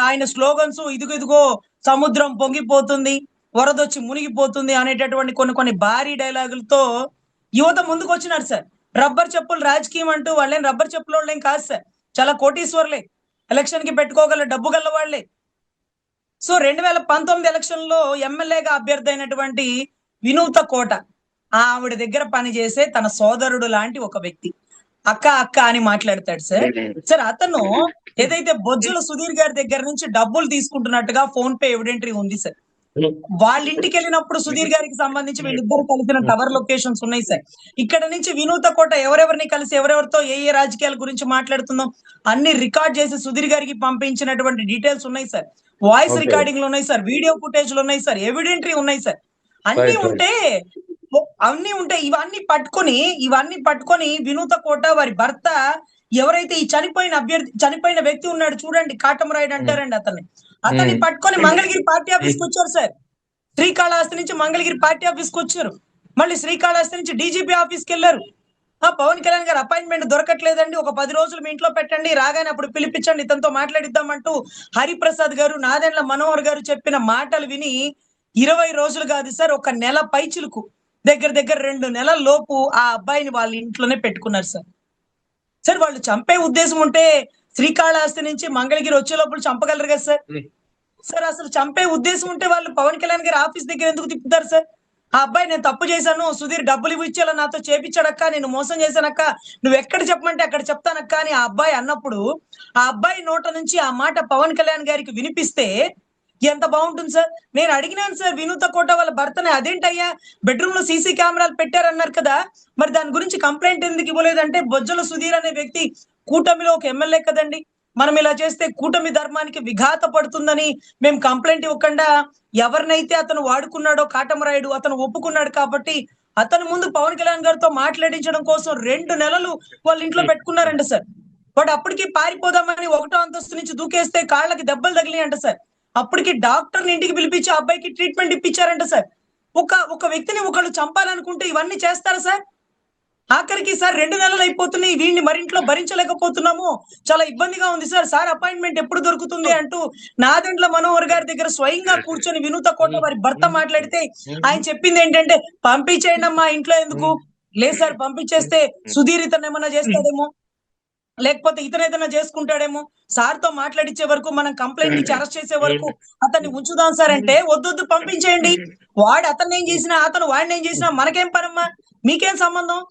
ఆయన స్లోగన్స్, ఇదిగో సముద్రం పొంగిపోతుంది, వరదొచ్చి మునిగిపోతుంది అనేటటువంటి కొన్ని భారీ డైలాగులతో యువత ముందుకు వచ్చినారు సార్. రబ్బర్ చెప్పులు రాజకీయం అంటూ వాళ్ళేం రబ్బర్ చెప్పుల వాళ్ళేం కాదు సార్, చాలా కోటీశ్వర్లే, ఎలక్షన్ కి పెట్టుకోగల డబ్బు గల్ల వాళ్లే. సో 2019 ఎలక్షన్ లో ఎమ్మెల్యేగా అభ్యర్థి అయినటువంటి వినూత కోట, ఆవిడ దగ్గర పనిచేసే తన సోదరుడు లాంటి ఒక వ్యక్తి అక్క అని మాట్లాడతాడు సార్. అతను ఏదైతే బొజ్జుల సుధీర్ గారి దగ్గర నుంచి డబ్బులు తీసుకుంటున్నట్టుగా ఫోన్ పే ఎవిడెంటరీ ఉంది సార్. వాళ్ళ ఇంటికి వెళ్ళినప్పుడు సుధీర్ గారికి సంబంధించి వీళ్ళిద్దరు కలిసిన టవర్ లొకేషన్స్ ఉన్నాయి సార్. ఇక్కడ నుంచి వినూత కోట ఎవరెవరిని కలిసి ఎవరెవరితో ఏ రాజకీయాల గురించి మాట్లాడుతుందో అన్ని రికార్డ్ చేసి సుధీర్ గారికి పంపించినటువంటి డీటెయిల్స్ ఉన్నాయి సార్. వాయిస్ రికార్డింగ్లు ఉన్నాయి సార్, వీడియో ఫుటేజ్లు ఉన్నాయి సార్, ఎవిడెంటరీ ఉన్నాయి సార్. అన్ని ఉంటే ఇవన్నీ పట్టుకొని వినూత కోట వారి భర్త ఎవరైతే ఈ చనిపోయిన వ్యక్తి ఉన్నాడు చూడండి, కాటమరాయుడు అంటారండి అతన్ని పట్టుకొని మంగళగిరి పార్టీ ఆఫీస్కి వచ్చారు సార్. శ్రీకాళహస్తి నుంచి మంగళగిరి పార్టీ ఆఫీస్కి వచ్చారు, మళ్ళీ శ్రీకాళహస్తి నుంచి డీజీపీ ఆఫీస్కి వెళ్ళారు. పవన్ కళ్యాణ్ గారు అపాయింట్మెంట్ దొరకట్లేదండి, ఒక 10 రోజులు మీ ఇంట్లో పెట్టండి, రాగానే అప్పుడు పిలిపించండి, ఇతనితో మాట్లాడిద్దామంటూ హరిప్రసాద్ గారు, నాదెండ్ల మనోహర్ గారు చెప్పిన మాటలు విని 20 రోజులు కాదు సార్, ఒక నెల పైచిలుకు దగ్గర 2 నెలల లోపు ఆ అబ్బాయిని వాళ్ళ ఇంట్లోనే పెట్టుకున్నారు సార్. వాళ్ళు చంపే ఉద్దేశం ఉంటే శ్రీకాళహస్తి నుంచి మంగళగిరి వచ్చే లోపల చంపగలరు కదా సార్. అసలు చంపే ఉద్దేశం ఉంటే వాళ్ళు పవన్ కళ్యాణ్ గారి ఆఫీస్ దగ్గర ఎందుకు తిప్పుతారు సార్? ఆ అబ్బాయి నేను తప్పు చేశాను, సుధీర్ డబ్బులు ఇచ్చేలా నాతో చేపించాడక్క, నేను మోసం చేశానక్క, నువ్వు ఎక్కడ చెప్పమంటే అక్కడ చెప్తానక్క అని ఆ అబ్బాయి అన్నప్పుడు, ఆ అబ్బాయి నోట నుంచి ఆ మాట పవన్ కళ్యాణ్ గారికి వినిపిస్తే ఎంత బాగుంటుంది సార్. నేను అడిగినాను సార్ వినూత కోట వాళ్ళ భర్తని, అదేంటయ్యా బెడ్రూమ్ లో సీసీ కెమెరాలు పెట్టారన్నారు కదా, మరి దాని గురించి కంప్లైంట్ ఎందుకు ఇవ్వలేదంటే, బొజ్జల సుధీర్ అనే వ్యక్తి కూటమిలో ఒక ఎమ్మెల్యే కదండి, మనం ఇలా చేస్తే కూటమి ధర్మానికి విఘాత పడుతుందని మేము కంప్లైంట్ ఇవ్వకుండా, ఎవరినైతే అతను వాడుకున్నాడో కాటమరాయుడు అతను ఒప్పుకున్నాడు కాబట్టి అతను ముందు పవన్ కళ్యాణ్ గారితో మాట్లాడించడం కోసం 2 నెలలు వాళ్ళ ఇంట్లో పెట్టుకున్నారంట సార్. వాడు అప్పటికి పారిపోదామని 1వ అంతస్తు నుంచి దూకేస్తే కాళ్ళకి దెబ్బలు తగిలియంట సార్. అప్పటికి డాక్టర్ని ఇంటికి పిలిపించి ఆ అబ్బాయికి ట్రీట్మెంట్ ఇప్పించారంట సార్. ఒక వ్యక్తిని ఒకళ్ళు చంపాలనుకుంటే ఇవన్నీ చేస్తారా సార్? ఆఖరికి సార్ 2 నెలలు అయిపోతున్నాయి, వీడిని మరింట్లో భరించలేకపోతున్నాము, చాలా ఇబ్బందిగా ఉంది సార్, సార్ అపాయింట్మెంట్ ఎప్పుడు దొరుకుతుంది అంటూ నాదెండ్ల మనోహర్ గారి దగ్గర స్వయంగా కూర్చొని వినూత కోట వారి భర్త మాట్లాడితే ఆయన చెప్పింది ఏంటంటే, పంపించేయండి అమ్మా, ఇంట్లో ఎందుకు, లేదు సార్ పంపించేస్తే సుధీర్ ఇతను ఏమన్నా చేస్తాడేమో, లేకపోతే ఇతను ఏదైనా చేసుకుంటాడేమో, సార్ తో మాట్లాడించే వరకు, మనం కంప్లైంట్ ఇచ్చి అరెస్ట్ చేసే వరకు అతన్ని ఉంచుదాం సార్ అంటే, వద్దొద్దు పంపించేయండి, వాడు అతన్ని ఏం చేసినా అతను వాడిని ఏం చేసినా మనకేం పనమ్మా, మీకేం సంబంధం,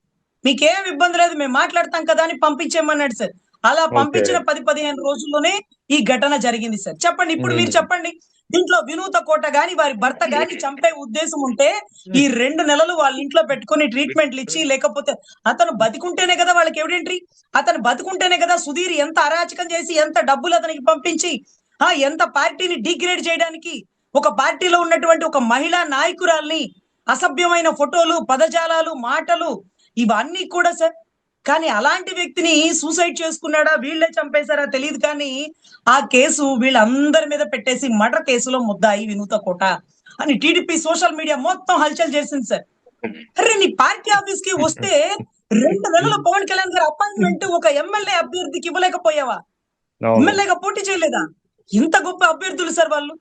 మీకేం ఇబ్బంది లేదు, మేము మాట్లాడతాం కదా అని పంపించేయమన్నాడు సార్. అలా పంపించిన 10-15 రోజుల్లోనే ఈ ఘటన జరిగింది సార్. చెప్పండి ఇప్పుడు మీరు చెప్పండి, దీంట్లో వినూత కోట గాని వారి భర్త గాని చంపే ఉద్దేశం ఉంటే ఈ 2 నెలలు వాళ్ళ ఇంట్లో పెట్టుకుని ట్రీట్మెంట్లు ఇచ్చి, లేకపోతే అతను బతికుంటేనే కదా వాళ్ళకి ఎవిడెంట్రీ, అతను బతికుంటేనే కదా సుధీర్ ఎంత అరాచకం చేసి ఎంత డబ్బులు అతనికి పంపించి ఎంత పార్టీని డిగ్రేడ్ చేయడానికి, ఒక పార్టీలో ఉన్నటువంటి ఒక మహిళా నాయకురాల్ని అసభ్యమైన ఫోటోలు, పదజాలాలు, మాటలు ఇవన్నీ కూడా సార్. కానీ అలాంటి వ్యక్తిని సూసైడ్ చేసుకున్నాడా వీళ్ళే చంపేశారా తెలియదు, కానీ ఆ కేసు వీళ్ళందరి మీద పెట్టేసి మర్డర్ కేసులో ముద్దాయి వినూత కోట అని టీడీపీ సోషల్ మీడియా మొత్తం హల్చల్ చేసింది సార్. అరే నీ పార్టీ ఆఫీస్ కి వస్తే 2 నెలలు పవన్ కళ్యాణ్ గారి అపాయింట్మెంట్ ఒక ఎమ్మెల్యే అభ్యర్థికి ఇవ్వలేకపోయావా? ఎమ్మెల్యేగా పోటీ చేయలేదా? ఇంత గొప్ప అభ్యర్థులు సార్ వాళ్ళు.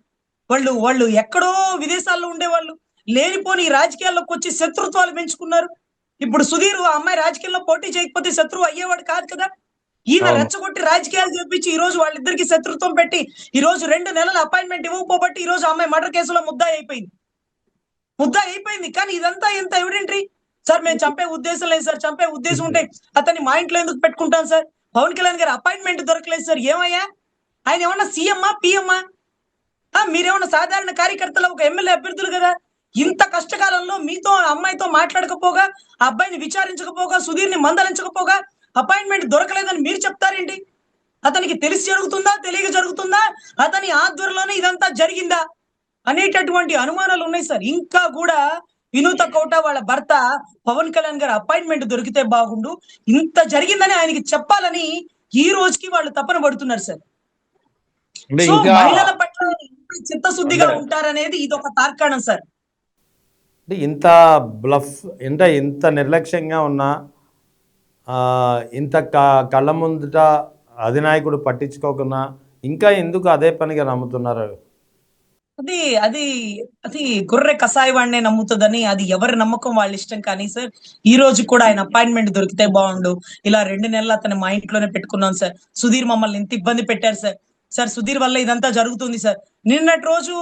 వాళ్ళు వాళ్ళు ఎక్కడో విదేశాల్లో ఉండేవాళ్ళు, లేనిపోని రాజకీయాల్లోకి వచ్చి శత్రుత్వాలు పెంచుకున్నారు. ఇప్పుడు సుధీర్ ఆ అమ్మాయి రాజకీయాల్లో పోటీ చేయకపోతే శత్రువు అయ్యేవాడు కాదు కదా. ఈయన రెచ్చగొట్టి రాజకీయాలు చేపించి ఈ రోజు వాళ్ళిద్దరికి శత్రుత్వం పెట్టి ఈ రోజు 2 నెలల అపాయింట్మెంట్ ఇవ్వకపోబట్టి ఈ రోజు అమ్మాయి మర్డర్ కేసులో ముద్దాయి అయిపోయింది. కానీ ఇదంతా ఎంత ఎవిడెంట్రీ సార్? మేము చంపే ఉద్దేశం లేదు సార్, చంపే ఉద్దేశం ఉంటే అతన్ని మా ఇంట్లో ఎందుకు పెట్టుకుంటాం సార్? పవన్ కళ్యాణ్ గారి అపాయింట్మెంట్ దొరకలేదు సార్, ఏమయ్యా ఆయన ఏమన్నా సీఎమ్మా పిఎమ్మా? మీరేమన్నా సాధారణ కార్యకర్తలు, ఒక ఎమ్మెల్యే అభ్యర్థులు కదా. ఇంత కష్టకాలంలో మీతో అమ్మాయితో మాట్లాడకపోగా, ఆ అబ్బాయిని విచారించకపోగా, సుధీర్ని మందలించకపోగా అపాయింట్మెంట్ దొరకలేదని మీరు చెప్తారేంటి? అతనికి తెలిసి జరుగుతుందా, తెలియక జరుగుతుందా, అతని ఆధ్వర్యంలోనే ఇదంతా జరిగిందా అనేటటువంటి అనుమానాలు ఉన్నాయి సార్. ఇంకా కూడా వినూత కోట వాళ్ళ భర్త పవన్ కళ్యాణ్ గారి అపాయింట్మెంట్ దొరికితే బాగుండు, ఇంత జరిగిందని ఆయనకి చెప్పాలని ఈ రోజుకి వాళ్ళు తపన పడుతున్నారు సార్. సో మహిళల పట్ల చిత్తశుద్ధిగా ఉంటారనేది ఇది ఒక తార్కాణం సార్. అంటే ఇంత బ్లఫ్, అంటే ఇంత నిర్లక్ష్యంగా ఉన్నా, ఇంత కళ్ళ ముందుట అధినాయకుడు పట్టించుకోకుండా ఇంకా ఎందుకు అదే పనిగా నమ్ముతున్నారు? అది అది అది గొర్రె కసాయి వాడినే నమ్ముతుందని, అది ఎవరి నమ్మకం వాళ్ళ ఇష్టం. కానీ సార్ ఈ రోజు కూడా ఆయన అపాయింట్మెంట్ దొరికితే బాగుండు, ఇలా 2 నెలలు అతని మా ఇంట్లోనే పెట్టుకున్నాం సార్, సుధీర్ మమ్మల్ని ఎంత ఇబ్బంది పెట్టారు సార్, సుధీర్ వల్ల ఇదంతా జరుగుతుంది సార్. నిన్నటి రోజు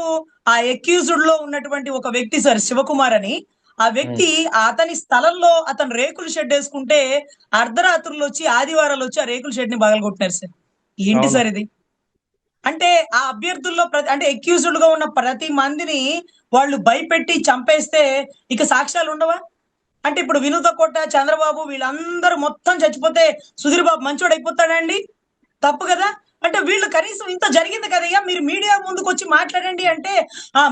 ఆ అక్యూజ్డ్ లో ఉన్నటువంటి ఒక వ్యక్తి సార్, శివకుమార్ అని, ఆ వ్యక్తి అతని స్థలంలో అతను రేకుల షెడ్ వేసుకుంటే అర్ధరాత్రులు వచ్చి, ఆదివారాలు వచ్చి ఆ రేకుల షెడ్ ని పగలగొట్టినారు సార్. ఏంటి సార్ ఇది? అంటే ఆ అభ్యర్థుల్లో అంటే అక్యూజ్డ్ గా ఉన్న ప్రతి మందిని వాళ్ళు భయపెట్టి చంపేస్తే ఇక సాక్ష్యాలు ఉండవా? అంటే ఇప్పుడు వినూత కోట, చంద్రబాబు వీళ్ళందరూ మొత్తం చచ్చిపోతే సుధీర్ బాబు మంచోడు అయిపోతాడండి? తప్పు కదా. అంటే వీళ్ళు కనీసం ఇంత జరిగింది కదయ్యా, మీరు మీడియా ముందుకు వచ్చి మాట్లాడండి అంటే,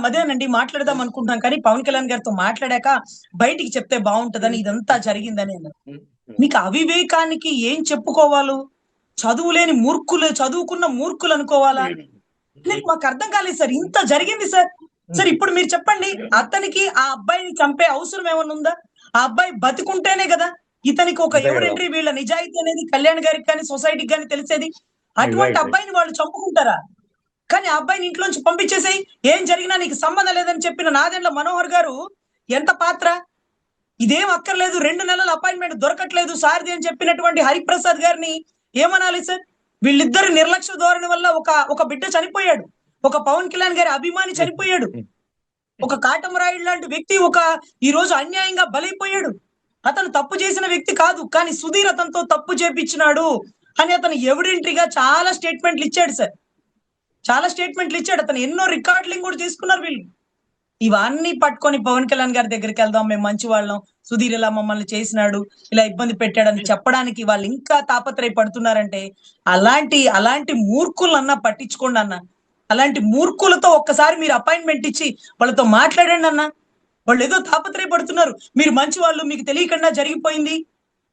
మదేనండి మాట్లాడదాం అనుకుంటున్నాం, కానీ పవన్ కళ్యాణ్ గారితో మాట్లాడాక బయటికి చెప్తే బాగుంటదని ఇదంతా జరిగిందని అన్నారు. మీకు అవివేకానికి ఏం చెప్పుకోవాలు? చదువు లేని మూర్ఖులు, చదువుకున్న మూర్ఖులు అనుకోవాలా? మాకు అర్థం కాలేదు సార్. ఇంత జరిగింది సార్. ఇప్పుడు మీరు చెప్పండి, అతనికి ఆ అబ్బాయిని చంపే అవసరం ఏమన్నా ఉందా? ఆ అబ్బాయి బతికుంటేనే కదా ఇతనికి ఒక ఎవిడెంట్రీ, వీళ్ళ నిజాయితీ అనేది కళ్యాణ్ గారికి కానీ సొసైటీకి కానీ తెలిసేది. అటువంటి అబ్బాయిని వాళ్ళు చంపుకుంటారా? కానీ ఆ అబ్బాయిని ఇంట్లోంచి పంపించేసేయి, ఏం జరిగినా నీకు సంబంధం లేదని చెప్పిన నాదెండ్ల మనోహర్ గారు ఎంత పాత్ర? ఇదేం అక్కర్లేదు, 2 నెలల అపాయింట్మెంట్ దొరకట్లేదు సారథి అని చెప్పినటువంటి హరిప్రసాద్ గారిని ఏమనాలి సార్? వీళ్ళిద్దరు నిర్లక్ష్య ధోరణి వల్ల ఒక బిడ్డ చనిపోయాడు, ఒక పవన్ కళ్యాణ్ గారి అభిమాని చనిపోయాడు. ఒక కాటమరాయుడు లాంటి వ్యక్తి ఈ రోజు అన్యాయంగా బలైపోయాడు. అతను తప్పు చేసిన వ్యక్తి కాదు, కానీ సుధీర్ అతనితో తప్పు చేపించినాడు అని అతను ఎవిడెంట్రీగా చాలా స్టేట్మెంట్లు ఇచ్చాడు సార్. చాలా స్టేట్మెంట్లు ఇచ్చాడు. అతను ఎన్నో రికార్డులింగ్ కూడా తీసుకున్నారు వీళ్ళు. ఇవన్నీ పట్టుకొని పవన్ కళ్యాణ్ గారి దగ్గరికి వెళ్దాం, మేము మంచి వాళ్ళం, సుధీర్ ఇలా మమ్మల్ని చేసినాడు, ఇలా ఇబ్బంది పెట్టాడని చెప్పడానికి వాళ్ళు ఇంకా తాపత్రయపడుతున్నారంటే అలాంటి మూర్ఖులన్నా పట్టించుకోండి అన్న. అలాంటి మూర్ఖులతో ఒక్కసారి మీరు అపాయింట్మెంట్ ఇచ్చి వాళ్ళతో మాట్లాడండి అన్న. వాళ్ళు ఏదో తాపత్రయపడుతున్నారు, మీరు మంచి వాళ్ళు, మీకు తెలియకుండా జరిగిపోయింది,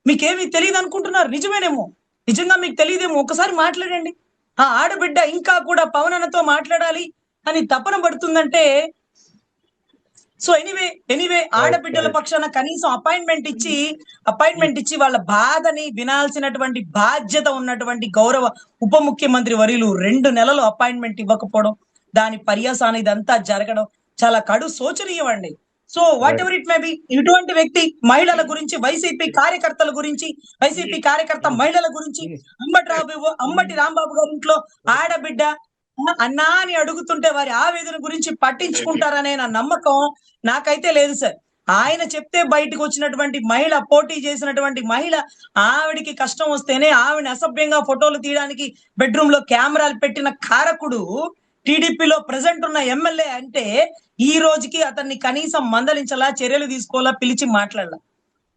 మీకేమీ తెలియదు అనుకుంటున్నారు. నిజమేనేమో, నిజంగా మీకు తెలియదేమో. ఒకసారి మాట్లాడండి. ఆ ఆడబిడ్డ ఇంకా కూడా పవన్ అన్నతో మాట్లాడాలి అని తపన పడుతుందంటే, సో ఎనీవే ఆడబిడ్డల పక్షాన కనీసం అపాయింట్మెంట్ ఇచ్చి వాళ్ళ బాధని వినాల్సినటువంటి బాధ్యత ఉన్నటువంటి గౌరవ ఉప ముఖ్యమంత్రి వర్యులు 2 నెలలు అపాయింట్మెంట్ ఇవ్వకపోవడం, దాని పర్యాసాన ఇదంతా జరగడం చాలా కడు శోచనీయం అండి. So what ever it may be, ఇటువంటి వ్యక్తి మహిళల గురించి, వైసీపీ కార్యకర్తల గురించి, వైసీపీ కార్యకర్త మహిళల గురించి, అంబటి రాంబాబు గారి ఇంట్లో ఆడబిడ్డ అన్నా అని అడుగుతుంటే వారి ఆవేదన గురించి పట్టించుకుంటారనే నా నమ్మకం నాకైతే లేదు సార్. ఆయన చెప్తే బయటకు వచ్చినటువంటి మహిళ, పోటీ చేసినటువంటి మహిళ, ఆవిడికి కష్టం వస్తేనే ఆవిడ అసభ్యంగా ఫోటోలు తీయడానికి బెడ్రూమ్ లో కెమెరాలు పెట్టిన కారకుడు టీడీపీలో ప్రెసెంట్ ఉన్న ఎమ్మెల్యే అంటే, ఈ రోజుకి అతన్ని కనీసం మందలించలా, చర్యలు తీసుకోవాలా, పిలిచి మాట్లాడాల.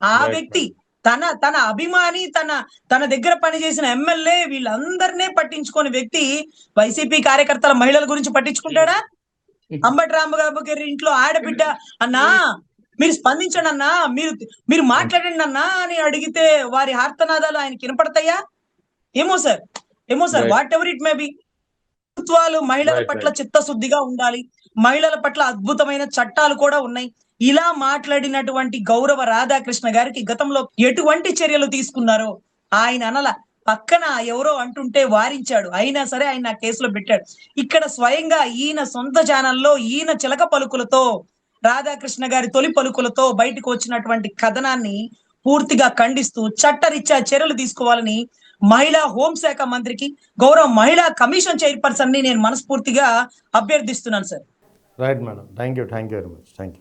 ఆ వ్యక్తి తన అభిమాని, తన దగ్గర పనిచేసిన ఎమ్మెల్యే, వీళ్ళందరినీ పట్టించుకోని వ్యక్తి వైసీపీ కార్యకర్తల మహిళల గురించి పట్టించుకుంటాడా? అంబటి రాంబాబు గారి ఇంట్లో ఆడబిడ్డ అన్నా మీరు స్పందించండి అన్నా, మీరు మాట్లాడండి అన్నా అని అడిగితే వారి ఆర్తనాదాలు ఆయనకి వినపడతాయా? ఏమో sir. What ever it may be, ప్రభుత్వాలు మహిళల పట్ల చిత్తశుద్ధిగా ఉండాలి. మహిళల పట్ల అద్భుతమైన చట్టాలు కూడా ఉన్నాయి. ఇలా మాట్లాడినటువంటి గౌరవ రాధాకృష్ణ గారికి గతంలో ఎటువంటి చర్యలు తీసుకున్నారో ఆయన అనల. పక్కన ఎవరో అంటుంటే వారించాడు, అయినా సరే ఆయన కేసులో పెట్టాడు. ఇక్కడ స్వయంగా ఈయన సొంత ఛానల్లో ఈయన చిలక పలుకులతో, రాధాకృష్ణ గారి తొలి పలుకులతో బయటకు వచ్చినటువంటి కథనాన్ని పూర్తిగా ఖండిస్తూ చట్టరీత్యా చర్యలు తీసుకోవాలని మహిళా హోంశాఖ మంత్రికి, గౌరవ మహిళా కమిషన్ చైర్పర్సన్ ని నేను మనస్ఫూర్తిగా అభ్యర్థిస్తున్నాను sir. Right madam, thank you very much. Thank you.